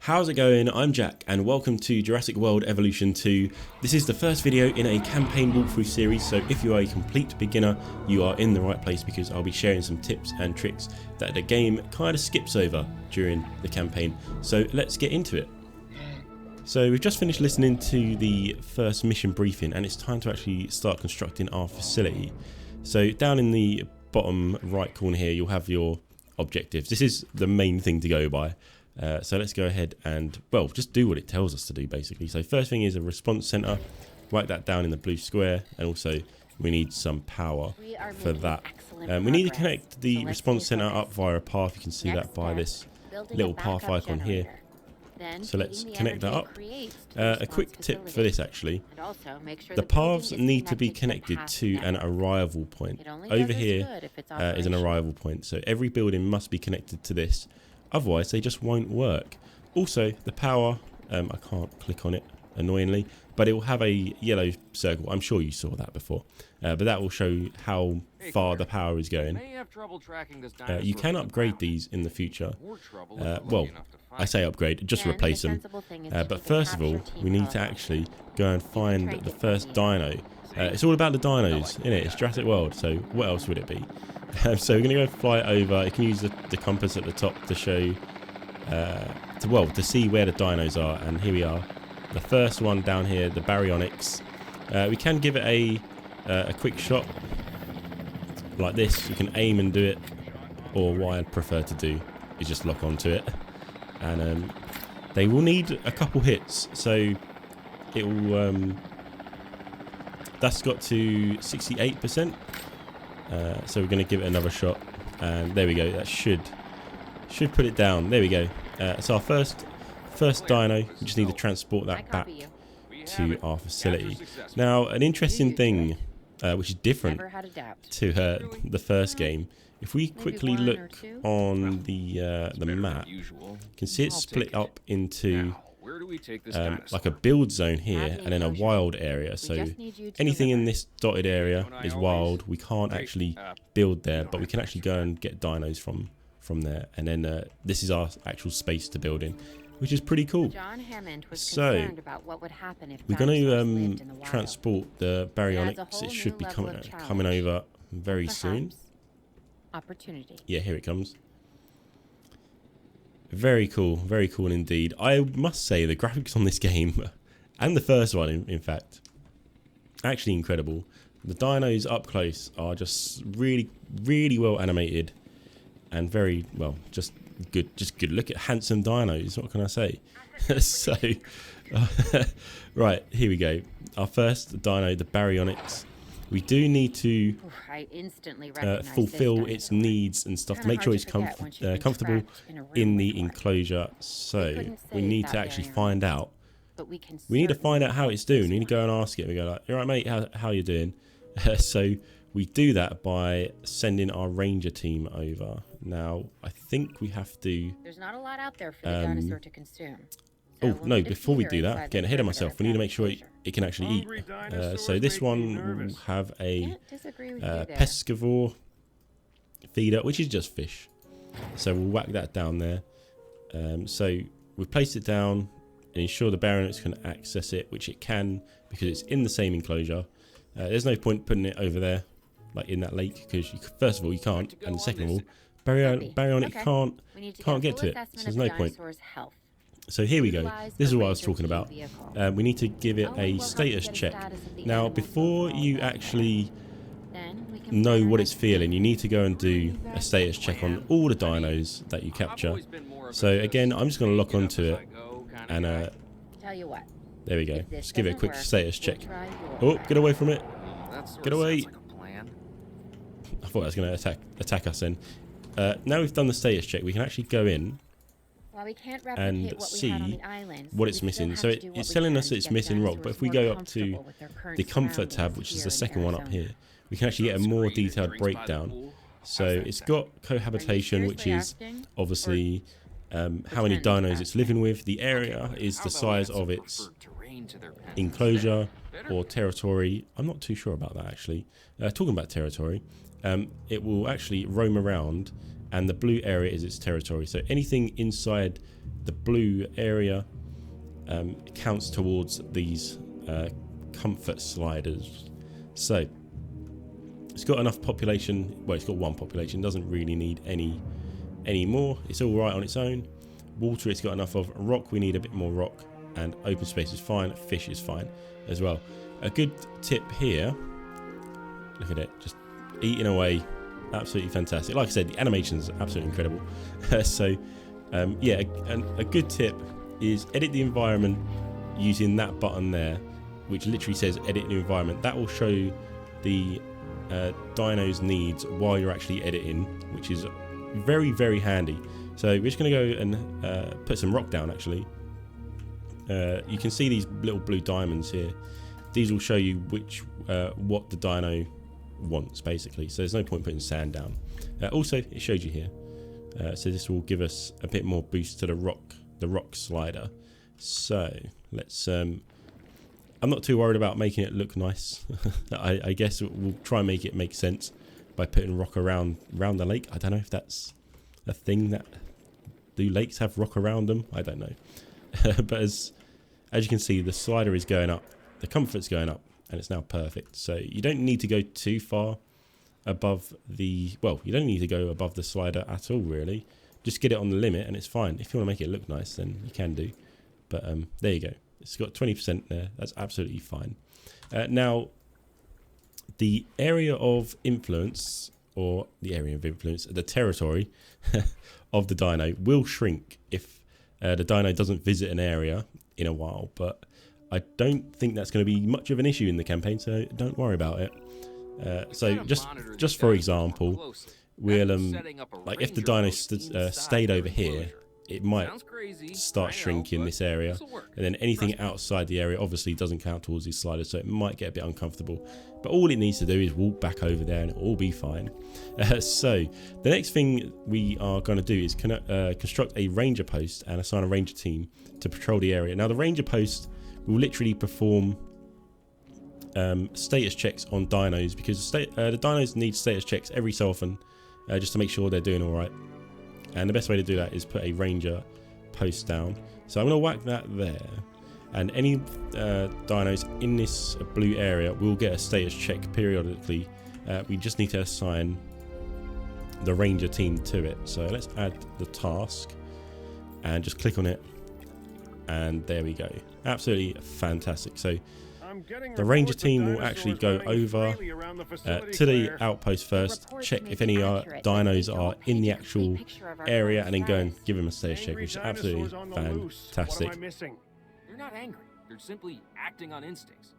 How's it going? I'm Jack and welcome to Jurassic World Evolution 2. This is the first video in a campaign walkthrough series, so if you are a complete beginner, you are in the right place because I'll be sharing some tips and tricks that the game kind of skips over during the campaign. So let's get into it. So we've just finished listening to the first mission briefing and it's time to actually start constructing our facility. So down in the bottom right corner here, you'll have your objectives. This is the main thing to go by. So let's go ahead and, well, just do what it tells us to do, basically. So first thing is a response center. Write that down in the blue square. And also, we need some power for that. We need to connect the response center up via a path. You can see that by this little path icon here. So let's connect that up. A quick tip for this, actually. The paths need to be connected to an arrival point. Over here is an arrival point. So every building must be connected to this. Otherwise, they just won't work. Also, the power, I can't click on it, annoyingly, but it will have a yellow circle. I'm sure you saw that before. But that will show how far the power is going. You can upgrade these in the future. Well, I say upgrade, just replace them. But first of all, we need to actually go and find the first dino. It's all about the dinos, isn't it? It's Jurassic World, so what else would it be? So we're going to go fly over. You can use the compass at the top to show, to see where the dinos are. And here we are. The first one down here, the baryonyx. We can give it a quick shot like this. You can aim and do it, or what I'd prefer to do is just lock onto it. And they will need a couple hits, so it will. That's got to 68%. So we're going to give it another shot, and there we go. That should put it down. There we go. So our first dino. We just need to transport that back to our facility. Now, an interesting thing, which is different to the first game. If we quickly look on the map, you can see it's split up into like a build zone here and then a wild area. So anything in this dotted area is wild. We can't actually build there, but we can actually go and get dinos from there. And then this is our actual space to build in, which is pretty cool. So we're going to transport the baryonyx. It should be coming over very soon. Yeah, here it comes. Very cool indeed. I must say the graphics on this game, and the first one in fact, actually incredible. The dinos up close are just really well animated and very well, just good look at handsome dinos. What can I say? So right, here we go. Our first dino, the baryonyx. We do need to fulfill its needs and stuff to make sure it's comfortable in the enclosure. So we need to actually find out. We need to find out how it's doing. We need to go and ask it. We go like, "All right, mate, how you doing?" So we do that by sending our ranger team over. Now I think we have to. There's not a lot out there for the dinosaur to consume. Oh, no, before we do that, getting ahead of myself, we need to make sure it can actually eat. So this one will have a pescivore feeder, which is just fish. So we'll whack that down there. So we've placed it down and ensure the baryonyx can access it, which it can because it's in the same enclosure. There's no point putting it over there, like in that lake, because first of all, you can't, and second of all, baryonyx can't get to it, so there's no point. So here we go. This is what I was talking about. We need to give it a status check. Now, before you actually know what it's feeling, you need to go and do a status check on all the dinos that you capture. So again, I'm just going to lock onto it, and there we go. Just give it a quick status check. Oh, get away from it! Get away! I thought I was going to attack us then. Now we've done the status check, we can actually go in and see what it's missing. So it's telling us that it's missing rock, but if we go up to the comfort tab, which is the second one up here, we can actually get a more detailed breakdown. So it's got cohabitation, which is obviously how many dinos it's living with. The area is the size of its enclosure or territory. I'm not too sure about that actually. Talking about territory, it will actually roam around and the blue area is its territory. So anything inside the blue area counts towards these comfort sliders. So it's got enough population. Well, it's got one population, doesn't really need any more. It's all right on its own. Water it's got enough of. Rock, we need a bit more rock, and open space is fine. Fish is fine as well. A good tip here, look at it, just eating away, absolutely fantastic. Like I said, the animation's absolutely incredible. So yeah, a good tip is edit the environment using that button there, which literally says edit the environment. That will show the dino's needs while you're actually editing, which is very, very handy. So we're just going to go and put some rock down actually. You can see these little blue diamonds here. These will show you what the dino wants basically. So there's no point putting sand down. Also, it shows you here. So this will give us a bit more boost to the rock slider. So let's. I'm not too worried about making it look nice. I guess we'll try and make it make sense by putting rock around the lake. I don't know if that's a thing. That do lakes have rock around them? I don't know. But as you can see, the slider is going up, the comfort's going up, and it's now perfect. So you don't need to go too far above the, well, you don't need to go above the slider at all really. Just get it on the limit and it's fine. If you want to make it look nice, then you can do. But there you go. It's got 20% there. That's absolutely fine. Now, the area of influence, or the area of influence, the territory of the dino will shrink if the dino doesn't visit an area in a while. But I don't think that's going to be much of an issue in the campaign, so don't worry about it. So just for example, we'll like if the dino stayed over here, it might start shrinking this area, and then anything outside the area obviously doesn't count towards these sliders, so it might get a bit uncomfortable. But all it needs to do is walk back over there and it'll all be fine. So the next thing we are going to do is construct a ranger post and assign a ranger team to patrol the area. Now the ranger post will literally perform status checks on dinos, because the dinos need status checks every so often, just to make sure they're doing all right. And the best way to do that is put a ranger post down. So I'm going to whack that there, and any dinos in this blue area will get a status check periodically. We just need to assign the ranger team to it. So let's add the task and just click on it, and there we go. Absolutely fantastic. So the ranger team will actually go over to the outpost first, check if any dinos are in the actual area, and then go and give them a status check, which is absolutely fantastic. They're not angry, they're simply acting on instincts.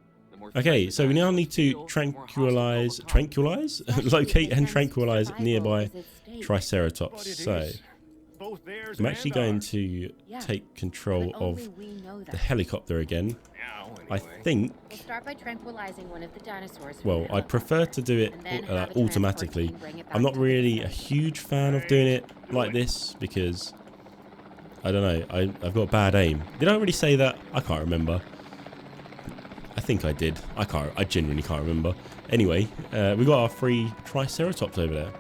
Okay, so we now need to locate and tranquilize nearby Triceratops. So I'm actually going to take control of the helicopter again. I think. We'll start by tranquilizing one of the dinosaurs. Well, I prefer to do it automatically. I'm not really a huge fan of doing it like this because I don't know. I've got bad aim. Did I already say that? I can't remember. I think I did. I genuinely can't remember. Anyway, we got our 3 Triceratops over there.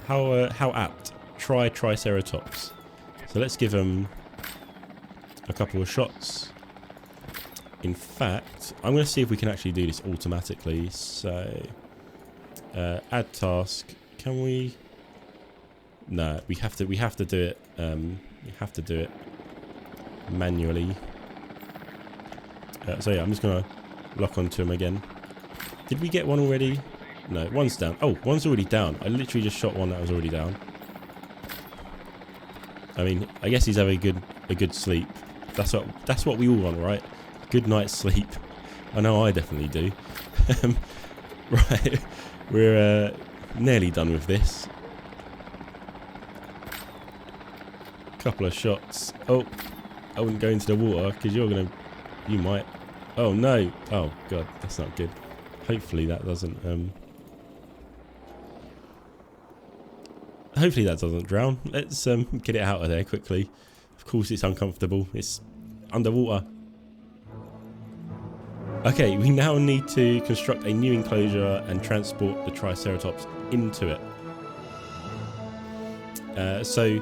How apt. Try Triceratops. So let's give them a couple of shots. In fact, I'm going to see if we can actually do this automatically. So, add task. Can we? No, we have to do it. We have to do it manually. So yeah, I'm just going to lock onto him again. Did we get one already? No, one's down. Oh, one's already down. I literally just shot one that was already down. I mean, I guess he's having a good sleep. That's what we all want, right? Good night's sleep. I know I definitely do. Right, we're nearly done with this. Couple of shots. Oh, I wouldn't go into the water because you might. Oh no! Oh god, that's not good. Hopefully that doesn't. Hopefully that doesn't drown. Let's get it out of there quickly. Of course, it's uncomfortable. It's underwater. Okay, we now need to construct a new enclosure and transport the Triceratops into it. So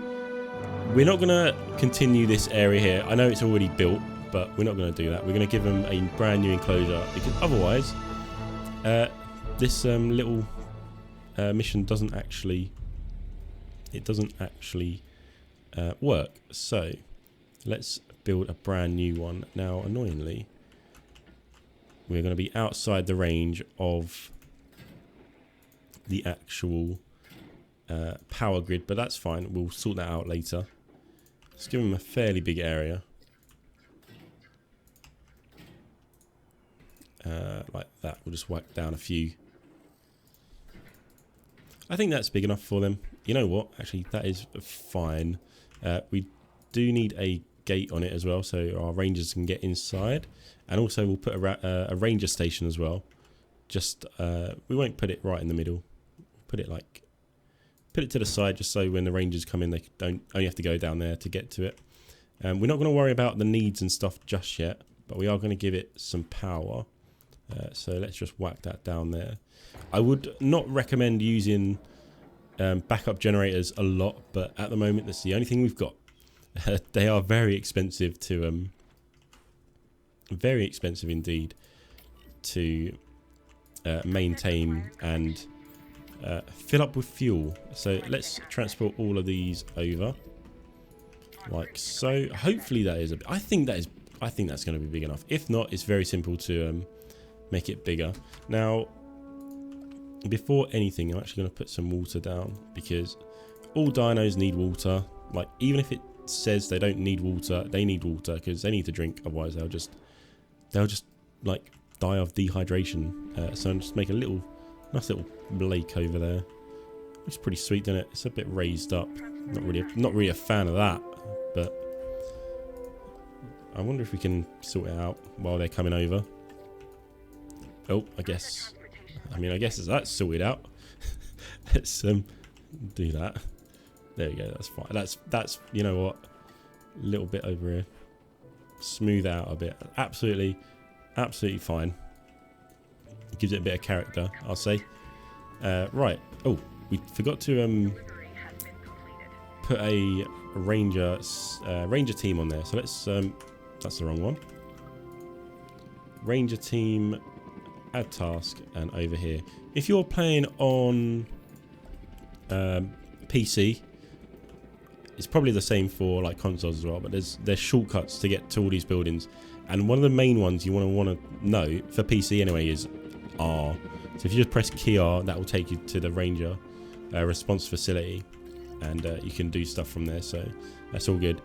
we're not going to continue this area here. I know it's already built, but we're not going to do that. We're going to give them a brand new enclosure, because otherwise this little mission doesn't actually work. So let's build a brand new one. Now, annoyingly, we're going to be outside the range of the actual power grid, but that's fine. We'll sort that out later. Let's give them a fairly big area. Like that. We'll just whack down a few. I think that's big enough for them. You know what? Actually, that is fine. We do need a gate on it as well, so our rangers can get inside. And also we'll put a ranger station as well. Just we won't put it right in the middle. Put it to the side, just so when the rangers come in, they don't only have to go down there to get to it. We're not going to worry about the needs and stuff just yet, but we are going to give it some power. So let's just whack that down there. I would not recommend using backup generators a lot, but at the moment that's the only thing we've got. They are very expensive to very expensive indeed to maintain and fill up with fuel. So let's transport all of these over like so. Hopefully that is I think that's going to be big enough. If not, it's very simple to make it bigger. Now, before anything, I'm actually going to put some water down, because all dinos need water. Like, even if it says they don't need water, they need water, because they need to drink. Otherwise, they'll just like die of dehydration. So I'm just make a nice little lake over there. It's pretty sweet, isn't it? It's a bit raised up. Not really a fan of that, but I wonder if we can sort it out while they're coming over. Oh, I guess that's sorted out. Let's do that. There we go. That's fine. That's you know what, a little bit over here. Smooth out a bit. Absolutely fine. It gives it a bit of character, I'll say. Right. Oh, we forgot to put a ranger team on there. So let's that's the wrong one. Ranger team, add task, and over here. If you're playing on PC, it's probably the same for like consoles as well, but there's shortcuts to get to all these buildings, and one of the main ones you want to know for PC anyway is R. So if you just press key R, that will take you to the ranger response facility, and you can do stuff from there. So that's all good.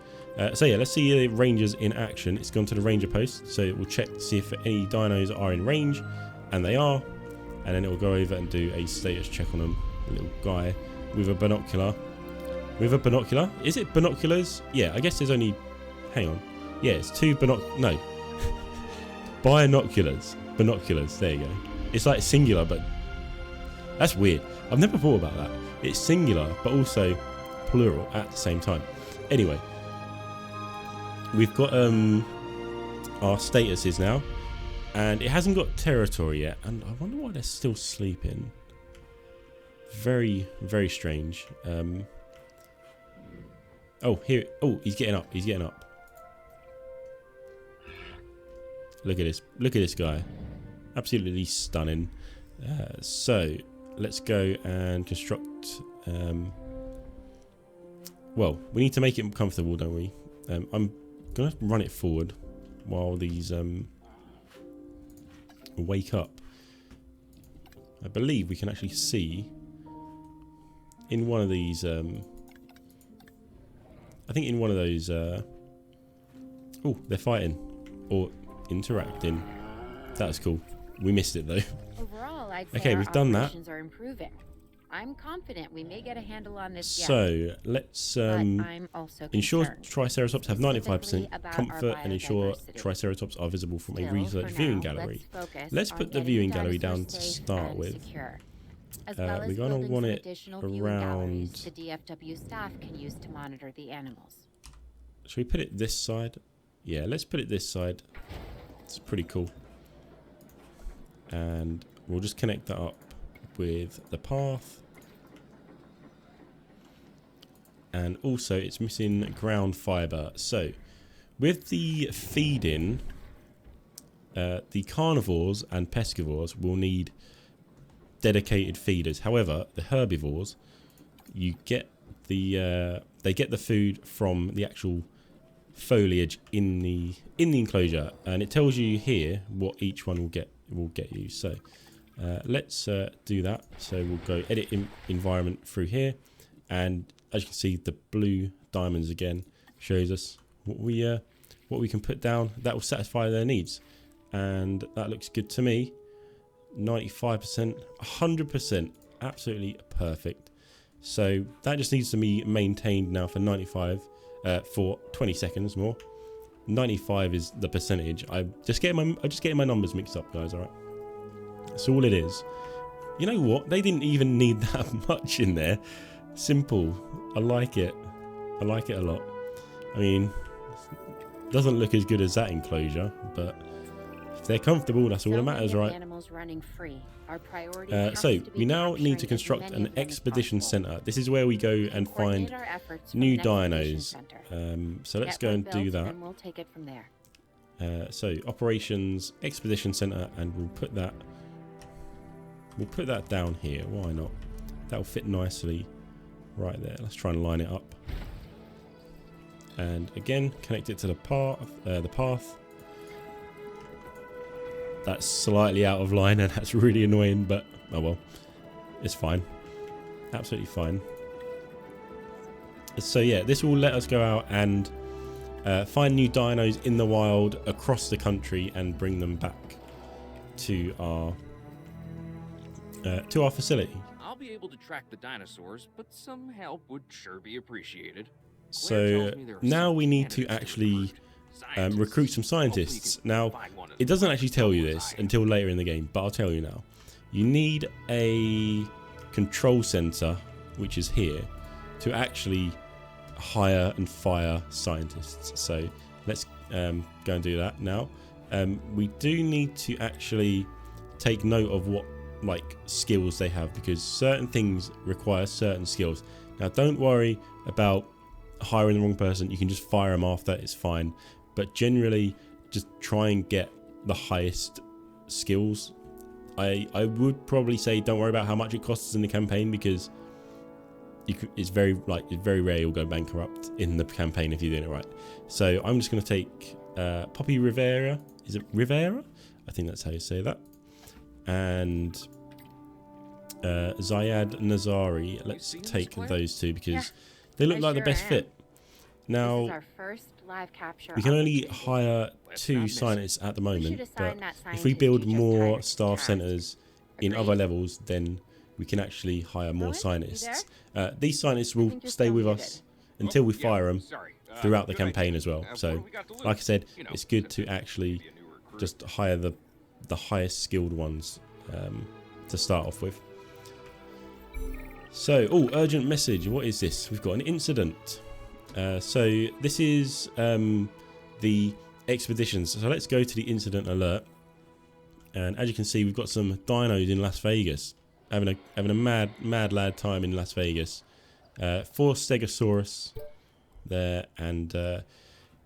So yeah, let's see the rangers in action. It's gone to the ranger post, so we'll check to see if any dinos are in range, and they are, and then it will go over and do a status check on them. A little guy with a binocular. Is it binoculars? Yeah, I guess there's only, hang on, yeah, it's two binoculars. There you go. It's like singular, but that's weird. I've never thought about that. It's singular but also plural at the same time. Anyway, we've got our statuses now, and it hasn't got territory yet, and I wonder why they're still sleeping. Very, very strange. Oh, here. Oh, he's getting up. Look at this guy. Absolutely stunning. So let's go and construct. Well, we need to make it comfortable, don't we? I'm gonna run it forward while these wake up. I believe we can actually see in one of these. I think in one of those. Oh, they're fighting or interacting. That's cool. We missed it though. Overall, I'd say okay, we've done that. Are improving. I'm confident we may get a handle on this. So let's ensure Triceratops have 95% comfort and ensure Triceratops are visible from a research viewing gallery. Let's put the viewing gallery down to start with. We're going to want it around. The DFW staff can use to monitor the animals. Should we put it this side? Yeah, let's put it this side. It's pretty cool. And we'll just connect that up with the path. and also it's missing ground fibre. So with the feeding, the carnivores and pescivores will need dedicated feeders. However, the herbivores, you get the they get the food from the actual foliage in the enclosure, and it tells you here what each one will get you. So let's do that. So we'll go edit environment through here, and as you can see, the blue diamonds again shows us what we can put down that will satisfy their needs, and that looks good to me. 95%, 100%, absolutely perfect. So that just needs to be maintained now for 95 for 20 seconds more. 95 is the percentage. I'm just getting my numbers mixed up, guys. All right, that's all it is. You know what? They didn't even need that much in there. Simple. I like it. I like it a lot. I mean, it doesn't look as good as that enclosure, but if they're comfortable, that's all that matters, right? Animals running free. Our priority So we now need to construct an expedition center. This is where we go and find new dinos. So let's go and do that. And we'll take it from there. So operations expedition center, and we'll put that down here. Why not? That'll fit nicely right there. Let's try and line it up. And again, connect it to the path. That's slightly out of line, and that's really annoying, but oh well, it's fine, absolutely fine. So yeah, this will let us go out and find new dinos in the wild across the country and bring them back to our facility. I'll be able to track the dinosaurs, but some help would sure be appreciated. So now we need to actually recruit some scientists. Now, it doesn't actually tell you this until later in the game, but I'll tell you now. You need a control center, which is here, to actually hire and fire scientists. So let's go and do that now. We do need to actually take note of what skills they have, because certain things require certain skills. Now, don't worry about hiring the wrong person. You can just fire them after, it's fine. But generally, just try and get the highest skills. I would probably say don't worry about how much it costs in the campaign, because it's very rare you'll go bankrupt in the campaign if you're doing it right. So I'm just going to take Poppy Rivera. Is it Rivera? I think that's how you say that. And Zayad Nazari. Let's take those two because they look like the best fit. Now, this is our first live capture. We can only hire 2 scientists at the moment, but if we build more staff centers in other levels, then we can actually hire more scientists. These scientists will stay with us until we fire them throughout the campaign as well. So, like I said, it's good to actually just hire the highest skilled ones to start off with. So, urgent message. What is this? We've got an incident. So this is the expeditions. So let's go to the incident alert, and as you can see, we've got some dinos in Las Vegas having a mad lad time in Las Vegas. 4 stegosaurus there, and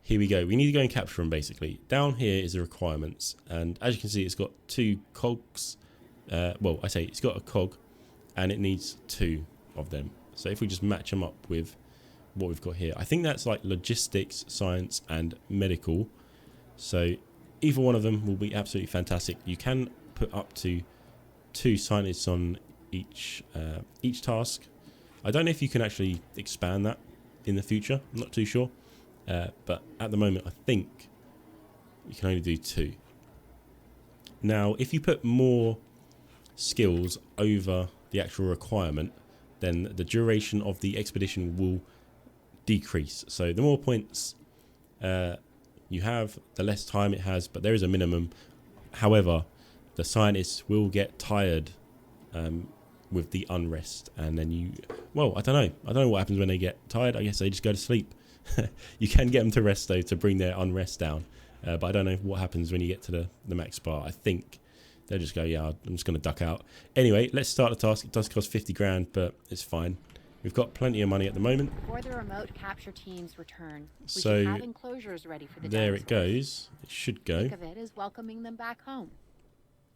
here we go. We need to go and capture them. Basically, down here is the requirements, and as you can see, it's got 2 cogs. Well, I say it's got a cog, and it needs 2 of them. So if we just match them up with what we've got here, I think that's like logistics, science, and medical. So either one of them will be absolutely fantastic. You can put up to 2 scientists on each task. I don't know if you can actually expand that in the future. I'm not too sure, but at the moment I think you can only do 2. Now, if you put more skills over the actual requirement, then the duration of the expedition will decrease. So the more points you have, the less time it has, but there is a minimum. However, the scientists will get tired with the unrest, and then I don't know what happens when they get tired. I guess they just go to sleep. You can get them to rest though, to bring their unrest down, but I don't know what happens when you get to the max bar. I think they'll just go, yeah, I'm just going to duck out. Anyway, let's start the task. It does cost 50 grand, but it's fine. We've got plenty of money at the moment. Before the remote capture teams return, we So should have enclosures ready for the there dinosaurs. it goes. It should go. Think of it as welcoming them back home.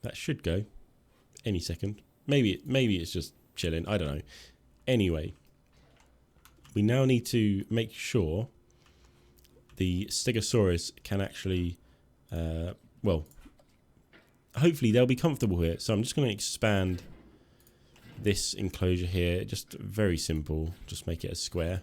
That should go any second. Maybe it's just chilling. I don't know. Anyway, we now need to make sure the stegosaurus can actually, well, hopefully they'll be comfortable here. So I'm just going to expand this enclosure here. Just very simple. Just make it a square.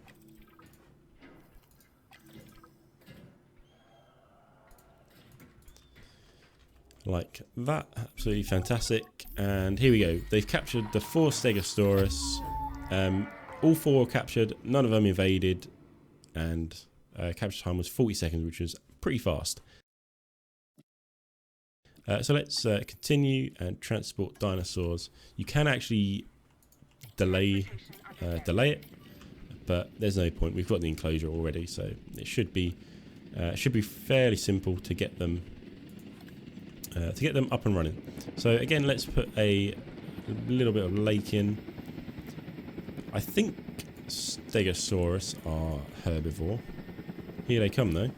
Like that. Absolutely fantastic. And here we go. They've captured the 4 stegosaurus. All 4 were captured. None of them evaded. And capture time was 40 seconds, which was pretty fast. So let's continue and transport dinosaurs. You can actually delay it, but there's no point. We've got the enclosure already, so it should be fairly simple to get them up and running. So again, let's put a little bit of lake in. I think stegosaurus are herbivore. Here they come though.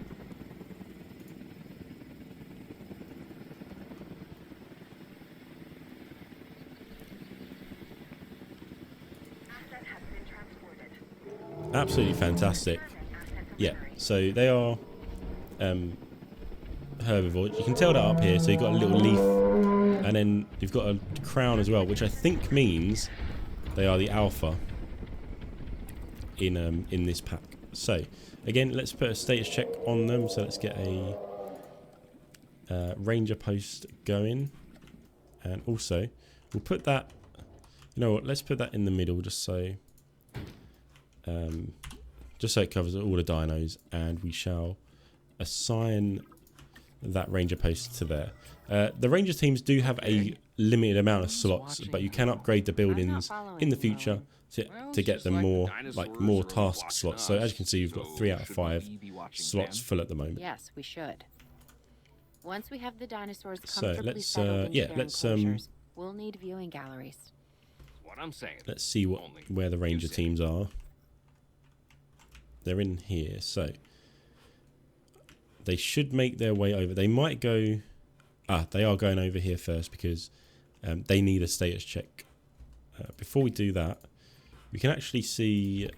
Absolutely fantastic. Yeah, so they are herbivore. You can tell that up here. So you've got a little leaf, and then you've got a crown as well, which I think means they are the alpha in this pack. So again, let's put a status check on them. So let's get a ranger post going, and also we'll put that. You know what? Let's put that in the middle, just so it covers all the dinos, and we shall assign that ranger post to there. The ranger teams do have a limited amount of slots, but you can upgrade the buildings in the future to get them more task slots. So as you can see, we've got 3 out of 5 slots full at the moment. Yes, we should. Once we have the dinosaurs So comfortably let's settled into their let's enclosures, we'll need viewing galleries. What I'm saying. let's see where the ranger teams are. They're in here, so they should make their way over. They might go. They are going over here first because they need a status check. Before we do that, we can actually see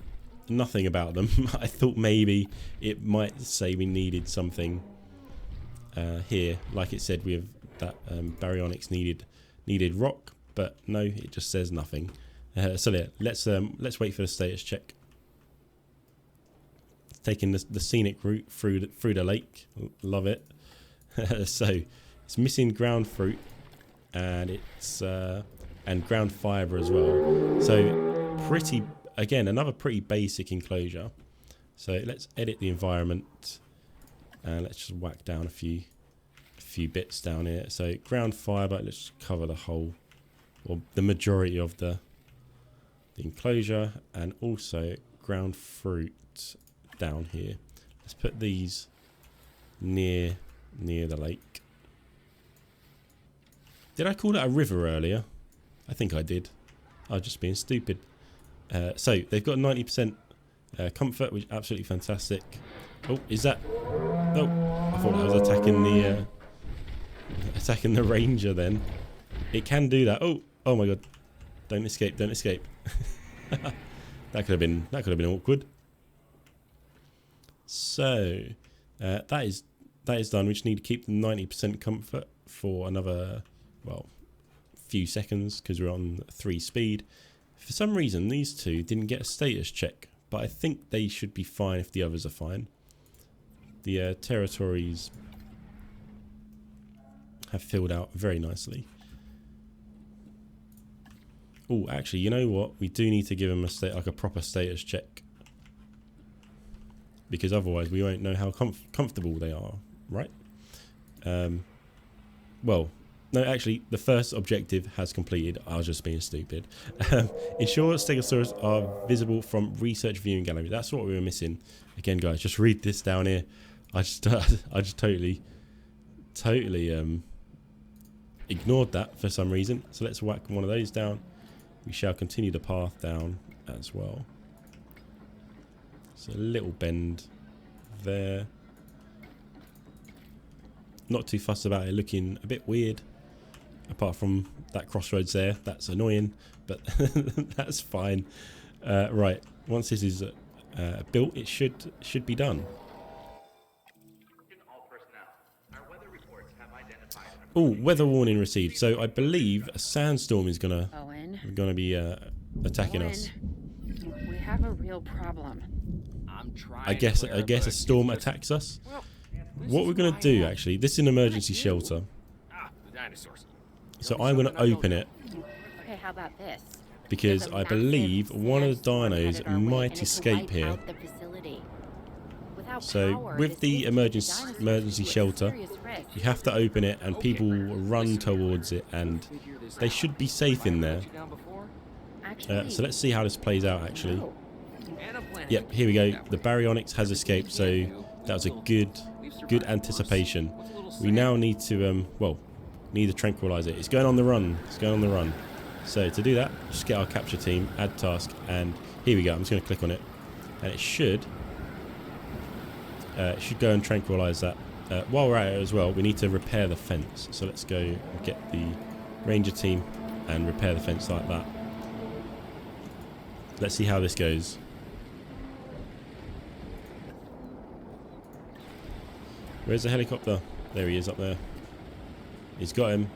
nothing about them. I thought maybe it might say we needed something here, like it said with that baryonyx needed rock, but no, it just says nothing. So yeah, let's wait for the status check. Taking the scenic route through the lake. Love it. So it's missing ground fruit, and it's and ground fiber as well. So another pretty basic enclosure. So let's edit the environment, and let's just whack down a few bits down here. So ground fiber. Let's cover the whole, or the majority of the enclosure, and also ground fruit down here. Let's put these near the lake. Did I call that a river earlier? I think I did. I was just being stupid. So they've got 90% comfort, which is absolutely fantastic. Oh, is that? Oh, I thought that was attacking the ranger. Then it can do that. Oh my god! Don't escape! Don't escape! That could have been awkward. So that is done. We just need to keep the 90% comfort for another, well, few seconds because we're on 3 speed. For some reason, these two didn't get a status check, but I think they should be fine if the others are fine. The territories have filled out very nicely. Oh, actually, you know what? We do need to give them a proper status check, because otherwise we won't know how comfortable they are, right? Well, no, actually, the first objective has completed. I was just being stupid. Ensure stegosaurus are visible from research viewing gallery. That's what we were missing. Again, guys, just read this down here. I just totally ignored that for some reason. So let's whack one of those down. We shall continue the path down as well. It's a little bend there. Not too fussed about it looking a bit weird. Apart from that crossroads there, that's annoying, but that's fine. Right, once this is built, it should be done. Oh, weather warning received. So I believe a sandstorm is gonna be attacking us. We have a real problem. I guess a storm attacks us. What we're gonna do actually, this is an emergency shelter. The dinosaurs. So I'm gonna open it Okay, how about this? because I believe one of the dinos might escape here. So with the emergency shelter, you have to open it and people run towards it and they should be safe in there. So let's see how this plays out actually. Yep, here we go. The baryonyx has escaped, so that was a good anticipation. We now need to need to tranquilize it. It's going on the run. It's going on the run. So to do that, just get our capture team, add task, and here we go. I'm just going to click on it, and it should go and tranquilize that. While we're at it as well, we need to repair the fence. So let's go and get the ranger team and repair the fence like that. Let's see how this goes. Where's the helicopter? There he is up there. He's got him.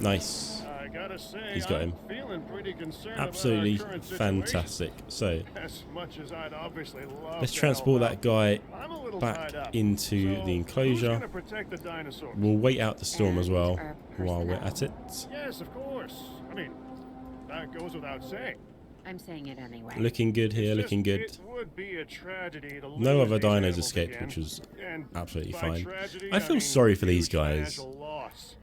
Nice. I gotta say, He's got him. Feeling pretty concerned Absolutely about our current fantastic. So as much as I'd obviously love let's to transport help that guy I'm a little back tied up. into So, the enclosure. Who's gonna protect the dinosaurs? We'll wait out the storm as well our while we're personnel. at it. Yes, of course. I mean, that goes without saying. I'm saying it anyway. Looking good here, It's looking just, good. It would be a tragedy to No lose other these dinos animals escaped, again. which was And absolutely by fine. tragedy, I feel mean sorry for these huge guys. financial loss.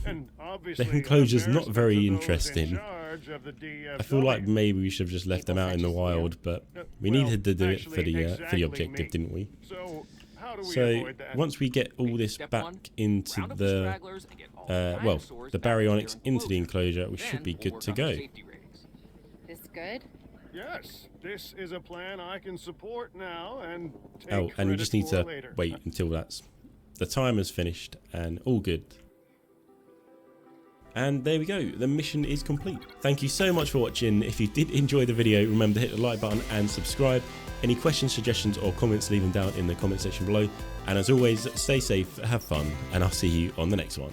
And obviously The enclosure's not embarrassment very to those in interesting. charge of the I feel like DFW. maybe we should have just left them out in the wild, but we Well, needed to do it for actually, the exactly objective, me. didn't we? So, how do we So avoid that? once we get all this Step back one, into round up the the stragglers and get all the dinosaurs back into baryonyx their into the enclosure. enclosure, we should Then be we'll good work to on the go. safety ratings. This good? Yes, this is a plan I can support now and take Oh, and we just need credit to for later. wait until the timer's finished and all good. And there we go, the mission is complete. Thank you so much for watching. If you did enjoy the video, remember to hit the like button and subscribe. Any questions, suggestions or comments, leave them down in the comment section below. And as always, stay safe, have fun, and I'll see you on the next one.